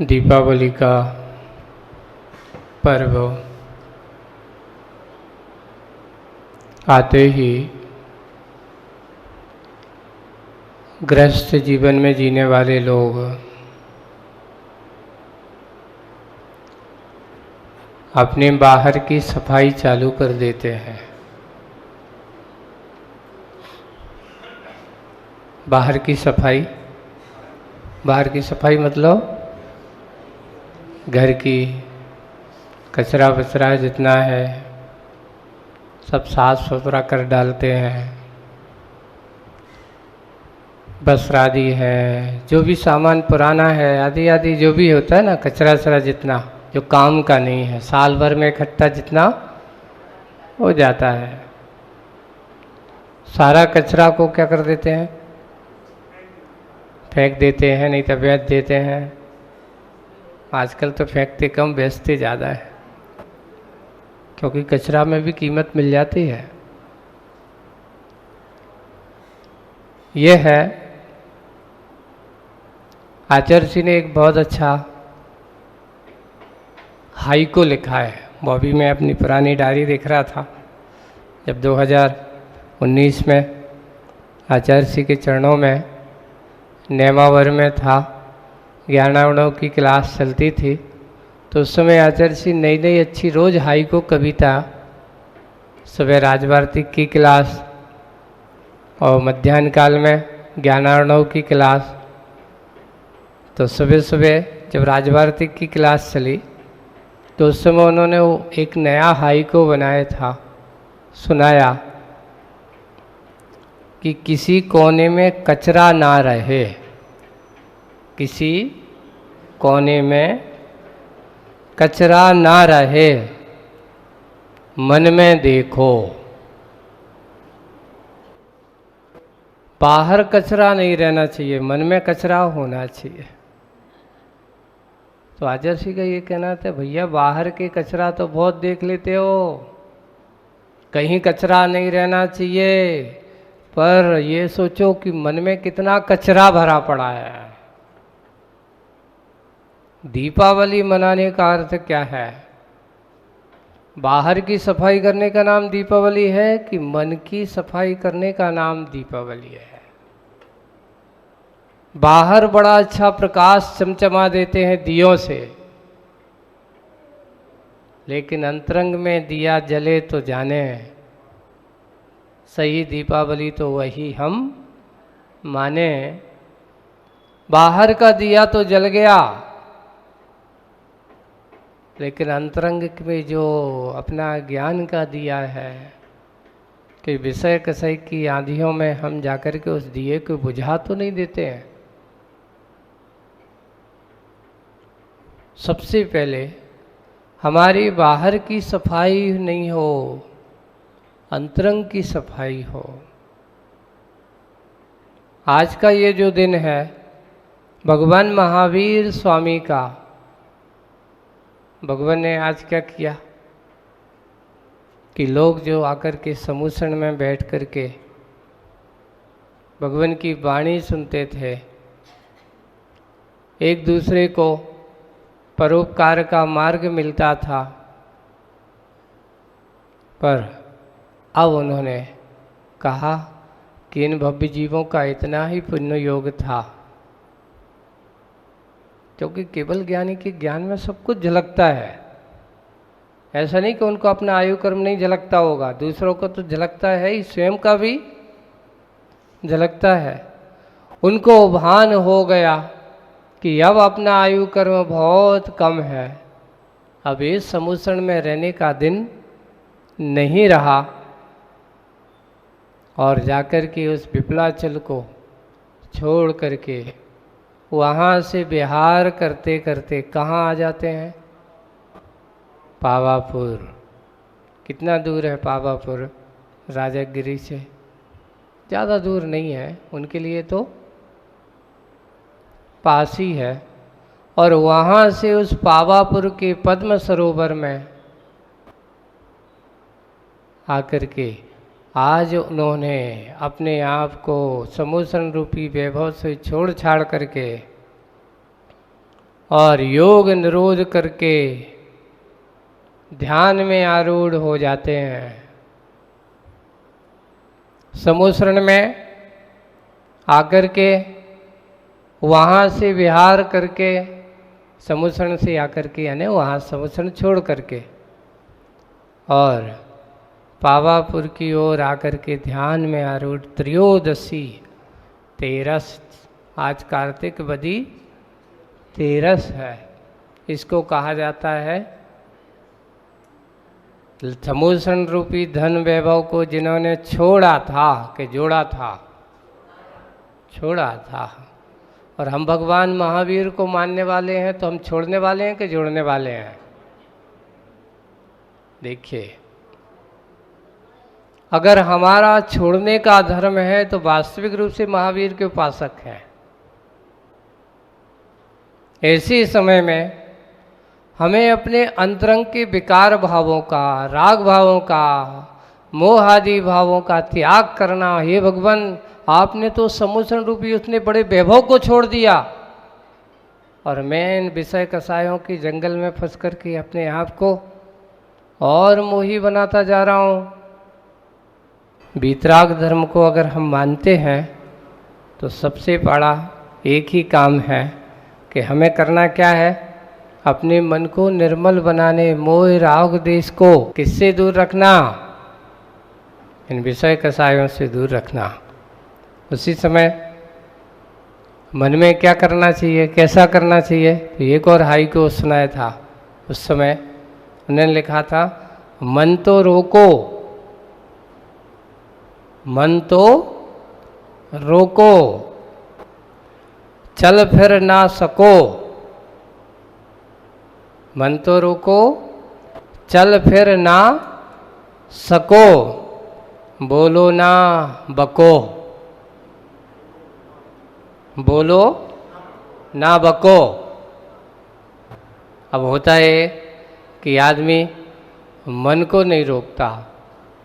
दीपावली का पर्व आते ही गृहस्थ जीवन में जीने वाले लोग अपने बाहर की सफाई चालू कर देते हैं। बाहर की सफाई मतलब घर की कचरा वचरा जितना है सब साफ सुथरा कर डालते हैं। वस्त्र आदि है, जो भी सामान पुराना है आदि आदि जो भी होता है ना, कचरा वचरा जितना जो काम का नहीं है, साल भर में इकट्ठा जितना हो जाता है, सारा कचरा को क्या कर देते हैं, फेंक देते हैं, नहीं तो बेच देते हैं। आजकल तो फेंकते कम बेचते ज़्यादा है, क्योंकि कचरा में भी कीमत मिल जाती है। ये है आचार्य जी ने एक बहुत अच्छा हाइको लिखा है। वो अभी मैं अपनी पुरानी डायरी देख रहा था, जब 2019 में आचार्य जी के चरणों में नेमावर में था, ज्ञानावरणों की क्लास चलती थी, तो उस समय आचार्य जी नई नई अच्छी रोज़ हाइको कविता, सुबह राजवार्तिक की क्लास और मध्याह्न काल में ज्ञानावरणों की क्लास। तो सुबह सुबह जब राजवार्तिक की क्लास चली तो उस समय उन्होंने वो एक नया हाइको बनाया था, सुनाया कि किसी कोने में कचरा ना रहे, किसी कोने में कचरा ना रहे, मन में देखो। बाहर कचरा नहीं रहना चाहिए, मन में कचरा होना चाहिए। तो आचार्य जी का ये कहना था, भैया बाहर के कचरा तो बहुत देख लेते हो, कहीं कचरा नहीं रहना चाहिए, पर ये सोचो कि मन में कितना कचरा भरा पड़ा है। दीपावली मनाने का अर्थ क्या है? बाहर की सफाई करने का नाम दीपावली है कि मन की सफाई करने का नाम दीपावली है? बाहर बड़ा अच्छा प्रकाश चमचमा देते हैं दियों से, लेकिन अंतरंग में दिया जले तो जाने, सही दीपावली तो वही हम माने। बाहर का दिया तो जल गया, लेकिन अंतरंग में जो अपना ज्ञान का दिया है कि विषय कसय की आंधियों में हम जाकर के उस दिए को बुझा तो नहीं देते हैं। सबसे पहले हमारी बाहर की सफाई नहीं हो, अंतरंग की सफाई हो। आज का ये जो दिन है भगवान महावीर स्वामी का, भगवान ने आज क्या किया कि लोग जो आकर के समूसण में बैठ कर के भगवान की वाणी सुनते थे, एक दूसरे को परोपकार का मार्ग मिलता था, पर अब उन्होंने कहा कि इन भव्य जीवों का इतना ही पुण्य योग था, क्योंकि केवल ज्ञानी के ज्ञान में सब कुछ झलकता है। ऐसा नहीं कि उनको अपना आयु कर्म नहीं झलकता होगा, दूसरों को तो झलकता है ही, स्वयं का भी झलकता है। उनको भान हो गया कि अब अपना आयु कर्म बहुत कम है, अब इस समूसण में रहने का दिन नहीं रहा, और जाकर के उस विपलाचल को छोड़ करके वहाँ से विहार करते करते कहाँ आ जाते हैं? पावापुर। कितना दूर है पावापुर राजगिरी से? ज़्यादा दूर नहीं है, उनके लिए तो पास ही है। और वहाँ से उस पावापुर के पद्म सरोवर में आकर के आज उन्होंने अपने आप को समूसण रूपी वैभव से छोड़ छाड़ करके और योग निरोध करके ध्यान में आरूढ़ हो जाते हैं। समुसरण में आकर के वहाँ से विहार करके, समुसरण से आकर के यानी वहाँ समुसरण छोड़ करके और पावापुर की ओर आकर के ध्यान में आरूढ़ त्रयोदशी तेरस, आज कार्तिक बदी तेरस है, इसको कहा जाता है समुसरण रूपी धन वैभव को जिन्होंने छोड़ा था कि जोड़ा था, छोड़ा था। और हम भगवान महावीर को मानने वाले हैं तो हम छोड़ने वाले हैं कि जोड़ने वाले हैं? देखिए, अगर हमारा छोड़ने का धर्म है तो वास्तविक रूप से महावीर के उपासक हैं। ऐसे समय में हमें अपने अंतरंग के विकार भावों का, राग भावों का, मोह आदि भावों का त्याग करना। हे भगवान, आपने तो समुसरण रूपी उतने बड़े वैभव को छोड़ दिया और मैं इन विषय कसायों की जंगल में फंस करके अपने आप को और मोही बनाता जा रहा हूँ। वीतराग धर्म को अगर हम मानते हैं तो सबसे बड़ा एक ही काम है कि हमें करना क्या है, अपने मन को निर्मल बनाने, मोह राग देश को किससे दूर रखना, इन विषय कसायों से दूर रखना। उसी समय मन में क्या करना चाहिए, कैसा करना चाहिए, तो एक और हाई को सुनाया था। उस समय उन्होंने लिखा था, मन तो रोको, मन तो रोको, चल फिर ना सको। मन तो रोको, चल फिर ना सको, बोलो ना बको, बोलो ना बको। अब होता है कि आदमी मन को नहीं रोकता,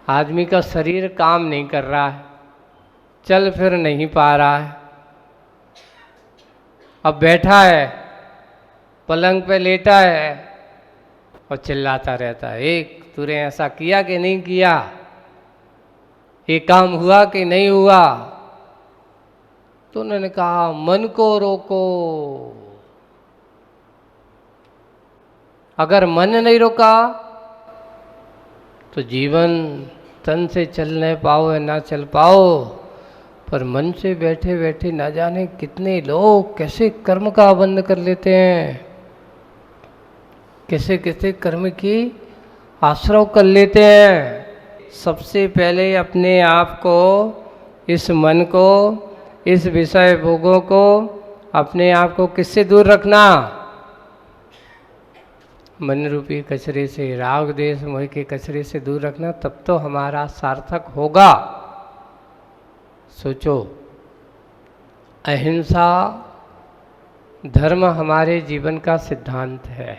आदमी का शरीर काम नहीं कर रहा है, चल फिर नहीं पा रहा है, अब बैठा है, पलंग पे लेटा है और चिल्लाता रहता है, एक तूने ऐसा किया कि नहीं किया, ये काम हुआ कि नहीं हुआ। तो उन्होंने कहा मन को रोको। अगर मन नहीं रोका तो जीवन तन से चल नहीं पाओ या ना चल पाओ, पर मन से बैठे बैठे ना जाने कितने लोग कैसे कर्म का बंध कर लेते हैं, कैसे कैसे कर्म की आश्रव कर लेते हैं। सबसे पहले अपने आप को, इस मन को, इस विषय भोगों को, अपने आप को किससे दूर रखना, मन रूपी कचरे से, राग देश मोह के कचरे से दूर रखना, तब तो हमारा सार्थक होगा। सोचो, अहिंसा धर्म हमारे जीवन का सिद्धांत है।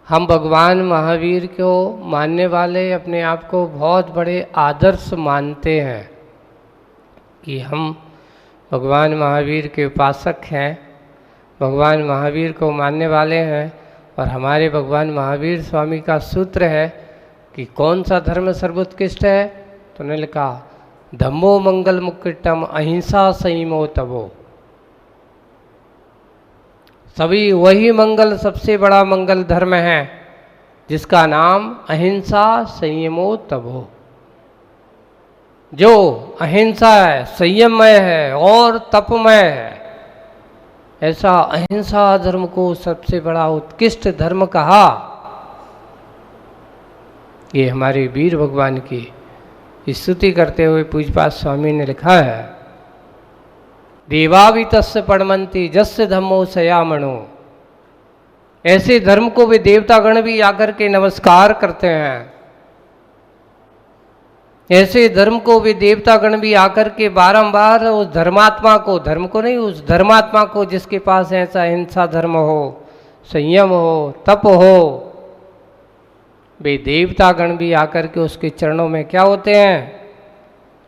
हम भगवान महावीर को मानने वाले अपने आप को बहुत बड़े आदर्श मानते हैं कि हम भगवान महावीर के उपासक हैं, भगवान महावीर को मानने वाले हैं। और हमारे भगवान महावीर स्वामी का सूत्र है कि कौन सा धर्म सर्वोत्कृष्ट है, तो उन्होंने लिखा, धम्मो मंगल मुक्तिटम अहिंसा संयमो तपो। सभी वही मंगल, सबसे बड़ा मंगल धर्म है जिसका नाम अहिंसा संयमो तपो। जो अहिंसा है, संयममय है और तपमय है, ऐसा अहिंसा धर्म को सबसे बड़ा उत्कृष्ट धर्म कहा। ये हमारे वीर भगवान की स्तुति करते हुए पूज्यपाद स्वामी ने लिखा है, देवा भी तस्य पड़मंती जस्य धम्मो सयामणो। ऐसे धर्म को वे देवतागण भी आकर के नमस्कार करते हैं, ऐसे धर्म को वे देवतागण भी आकर के बारंबार उस धर्मात्मा को, धर्म को नहीं, उस धर्मात्मा को जिसके पास ऐसा अहिंसा धर्म हो, संयम हो, तप हो, वे देवतागण भी आकर के उसके चरणों में क्या होते हैं,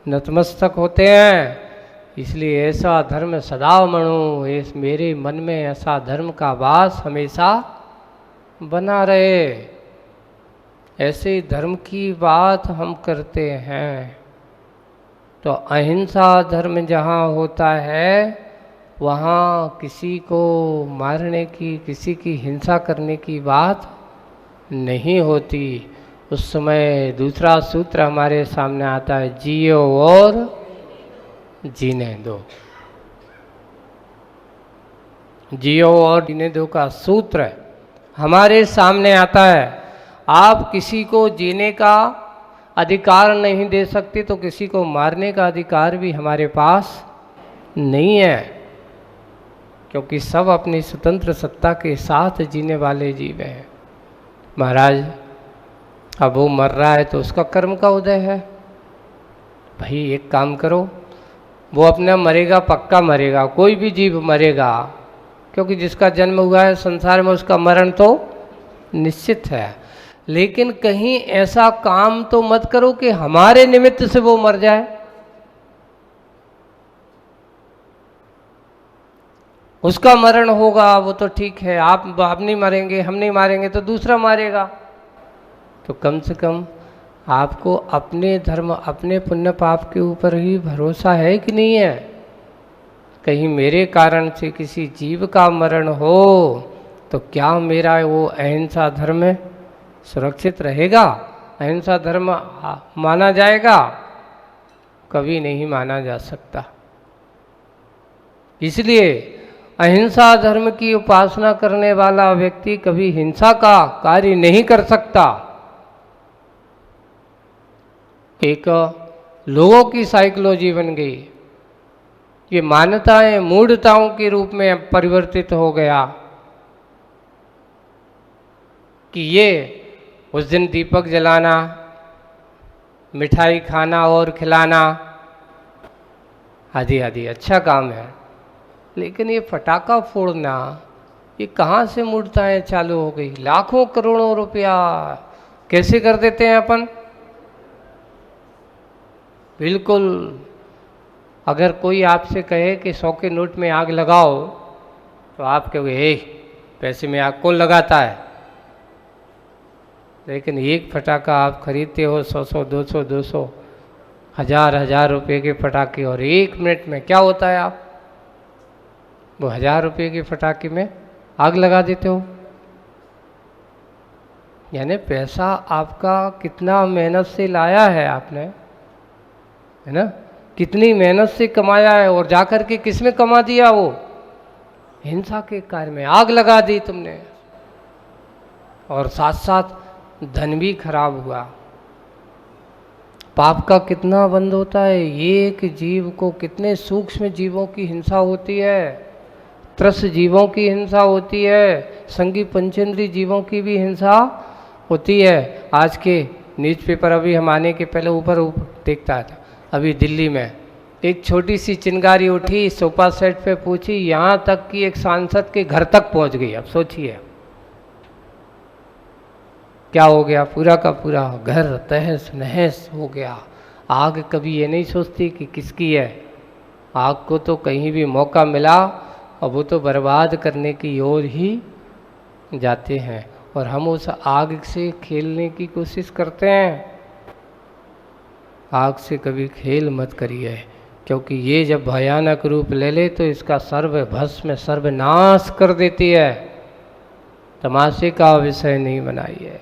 नतमस्तक होते हैं। इसलिए ऐसा धर्म सदा मणु, इस मेरे मन में ऐसा धर्म का वास हमेशा बना रहे। ऐसे धर्म की बात हम करते हैं। तो अहिंसा धर्म जहाँ होता है वहाँ किसी को मारने की, किसी की हिंसा करने की बात नहीं होती। उस समय दूसरा सूत्र हमारे सामने आता है, जियो और जीने दो। जियो और जीने दो का सूत्र हमारे सामने आता है। आप किसी को जीने का अधिकार नहीं दे सकते तो किसी को मारने का अधिकार भी हमारे पास नहीं है, क्योंकि सब अपनी स्वतंत्र सत्ता के साथ जीने वाले जीव हैं। महाराज अब वो मर रहा है तो उसका कर्म का उदय है। भाई एक काम करो, वो अपना मरेगा, पक्का मरेगा, कोई भी जीव मरेगा, क्योंकि जिसका जन्म हुआ है संसार में उसका मरण तो निश्चित है। लेकिन कहीं ऐसा काम तो मत करो कि हमारे निमित्त से वो मर जाए। उसका मरण होगा वो तो ठीक है, आप नहीं मारेंगे, हम नहीं मारेंगे तो दूसरा मारेगा। तो कम से कम आपको अपने धर्म, अपने पुण्य पाप के ऊपर ही भरोसा है कि नहीं है। कहीं मेरे कारण से किसी जीव का मरण हो तो क्या मेरा वो अहिंसा धर्म सुरक्षित रहेगा? अहिंसा धर्म माना जाएगा? कभी नहीं माना जा सकता। इसलिए अहिंसा धर्म की उपासना करने वाला व्यक्ति कभी हिंसा का कार्य नहीं कर सकता। एक लोगों की साइकोलॉजी बन गई, ये मान्यताएं मूढ़ताओं के रूप में परिवर्तित हो गया कि ये उस दिन दीपक जलाना, मिठाई खाना और खिलाना आदि आदि अच्छा काम है, लेकिन ये पटाखा फोड़ना, ये कहाँ से मूर्ताएं चालू हो गई? लाखों करोड़ों रुपया कैसे कर देते हैं अपन। बिल्कुल, अगर कोई आपसे कहे कि 100 के नोट में आग लगाओ तो आप कहोगे पैसे में आग कौन लगाता है। लेकिन एक पटाखा आप खरीदते हो 100, 200, हजार रुपए के पटाखे, और 1 मिनट में क्या होता है, आप वो 1000 रुपये के पटाखे में आग लगा देते हो। यानी पैसा आपका कितना मेहनत से लाया है आपने, है ना, कितनी मेहनत से कमाया है, और जाकर के किस में कमा दिया? वो हिंसा के कार्य में आग लगा दी तुमने, और साथ साथ धन भी खराब हुआ। पाप का कितना बंध होता है। एक जीव को कितने सूक्ष्म जीवों की हिंसा होती है, त्रस जीवों की हिंसा होती है, संगी पंचेंद्री जीवों की भी हिंसा होती है। आज के न्यूज पेपर अभी हम आने के पहले ऊपर देखता था, अभी दिल्ली में एक छोटी सी चिंगारी उठी, सोफा सेट पे पूछी, यहाँ तक कि एक सांसद के घर तक पहुँच गई। अब सोचिए क्या हो गया, पूरा का पूरा घर तहस नहस हो गया। आग कभी ये नहीं सोचती कि किसकी है, आग को तो कहीं भी मौका मिला और वो तो बर्बाद करने की ओर ही जाते हैं, और हम उस आग से खेलने की कोशिश करते हैं। आग से कभी खेल मत करिए, क्योंकि ये जब भयानक रूप ले ले तो इसका सर्वभस्म सर्वनाश कर देती है। तमाशे का विषय नहीं बनाइए।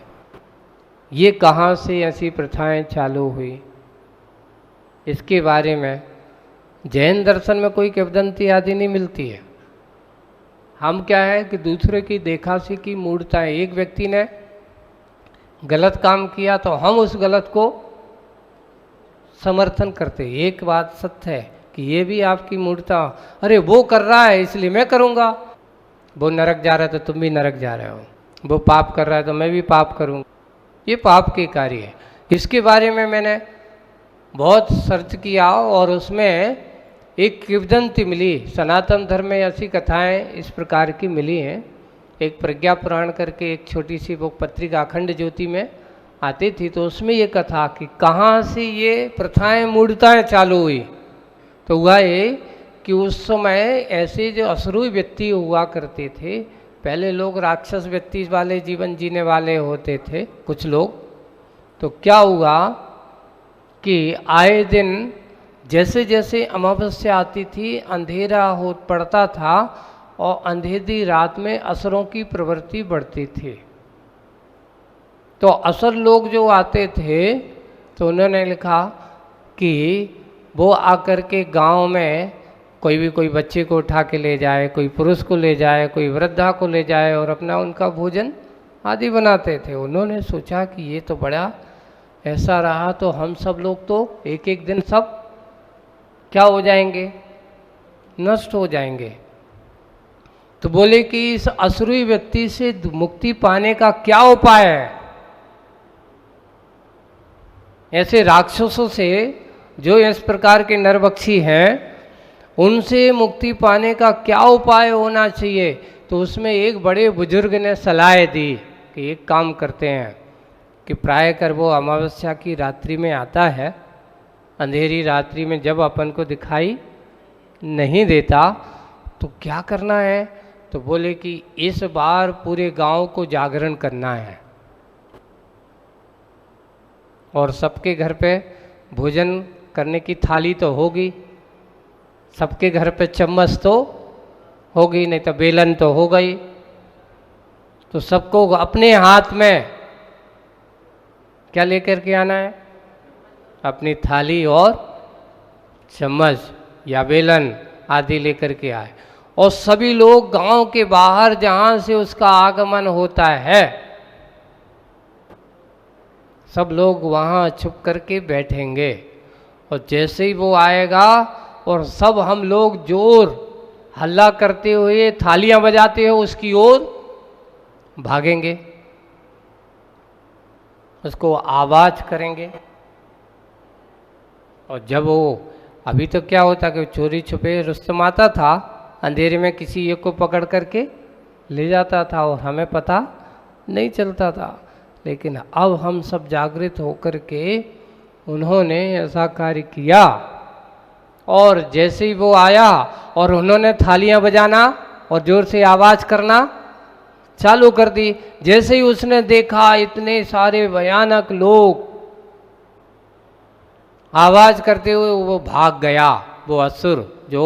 ये कहाँ से ऐसी प्रथाएं चालू हुई, इसके बारे में जैन दर्शन में कोई किंवदंती आदि नहीं मिलती है। हम क्या है कि दूसरे की देखा सीखी मूर्ताएं, एक व्यक्ति ने गलत काम किया तो हम उस गलत को समर्थन करते। एक बात सत्य है कि ये भी आपकी मूर्ता, अरे वो कर रहा है इसलिए मैं करूँगा, वो नरक जा रहा है तो तुम भी नरक जा रहे हो, वो पाप कर रहा है तो मैं भी पाप करूँगा, ये पाप के कार्य है। इसके बारे में मैंने बहुत सर्च किया और उसमें एक किंवदंती मिली। सनातन धर्म में ऐसी कथाएं इस प्रकार की मिली हैं। एक प्रज्ञा पुराण करके एक छोटी सी बुक पत्रिका अखंड ज्योति में आती थी, तो उसमें ये कथा कि कहाँ से ये प्रथाएं मूढ़ताएं चालू हुई। तो हुआ ये कि उस समय ऐसे जो असुरी व्यक्ति हुआ करते थे, पहले लोग राक्षस व्यक्ति वाले जीवन जीने वाले होते थे कुछ लोग, तो क्या हुआ कि आए दिन जैसे जैसे अमावस्या आती थी अंधेरा हो पड़ता था और अंधेरी रात में असुरों की प्रवृत्ति बढ़ती थी। तो असुर लोग जो आते थे तो उन्होंने लिखा कि वो आकर के गांव में कोई बच्चे को उठा के ले जाए, कोई पुरुष को ले जाए, कोई वृद्धा को ले जाए और अपना उनका भोजन आदि बनाते थे। उन्होंने सोचा कि ये तो बड़ा ऐसा रहा तो हम सब लोग तो एक एक दिन सब क्या हो जाएंगे, नष्ट हो जाएंगे। तो बोले कि इस असुरी व्यक्ति से मुक्ति पाने का क्या उपाय है। ऐसे राक्षसों से जो इस प्रकार के नरभक्षी हैं उनसे मुक्ति पाने का क्या उपाय होना चाहिए। तो उसमें एक बड़े बुजुर्ग ने सलाह दी कि एक काम करते हैं कि प्राय कर वो अमावस्या की रात्रि में आता है, अंधेरी रात्रि में जब अपन को दिखाई नहीं देता तो क्या करना है। तो बोले कि इस बार पूरे गांव को जागरण करना है और सबके घर पे भोजन करने की थाली तो होगी, सबके घर पे चम्मच तो होगी, नहीं तो बेलन तो हो गई। तो सबको अपने हाथ में क्या लेकर के आना है, अपनी थाली और चम्मच या बेलन आदि लेकर के आए और सभी लोग गांव के बाहर जहां से उसका आगमन होता है सब लोग वहां छुप करके बैठेंगे और जैसे ही वो आएगा और सब हम लोग जोर हल्ला करते हुए थालियां बजाते हुए उसकी ओर भागेंगे, उसको आवाज करेंगे। और जब वो अभी तो क्या होता कि चोरी छुपे रुस्तम आता था, अंधेरे में किसी एक को पकड़ करके ले जाता था और हमें पता नहीं चलता था। लेकिन अब हम सब जागृत होकर के उन्होंने ऐसा कार्य किया और जैसे ही वो आया और उन्होंने थालियां बजाना और जोर से आवाज करना चालू कर दी। जैसे ही उसने देखा इतने सारे भयानक लोग आवाज करते हुए वो भाग गया, वो असुर जो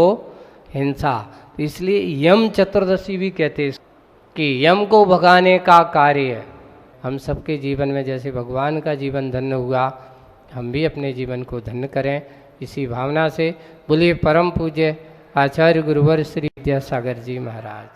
हिंसा। इसलिए यम चतुर्दशी भी कहते हैं कि यम को भगाने का कार्य हम सबके जीवन में जैसे भगवान का जीवन धन्य हुआ, हम भी अपने जीवन को धन्य करें। इसी भावना से बोलिए परम पूज्य आचार्य गुरुवर श्री विद्यासागर जी महाराज।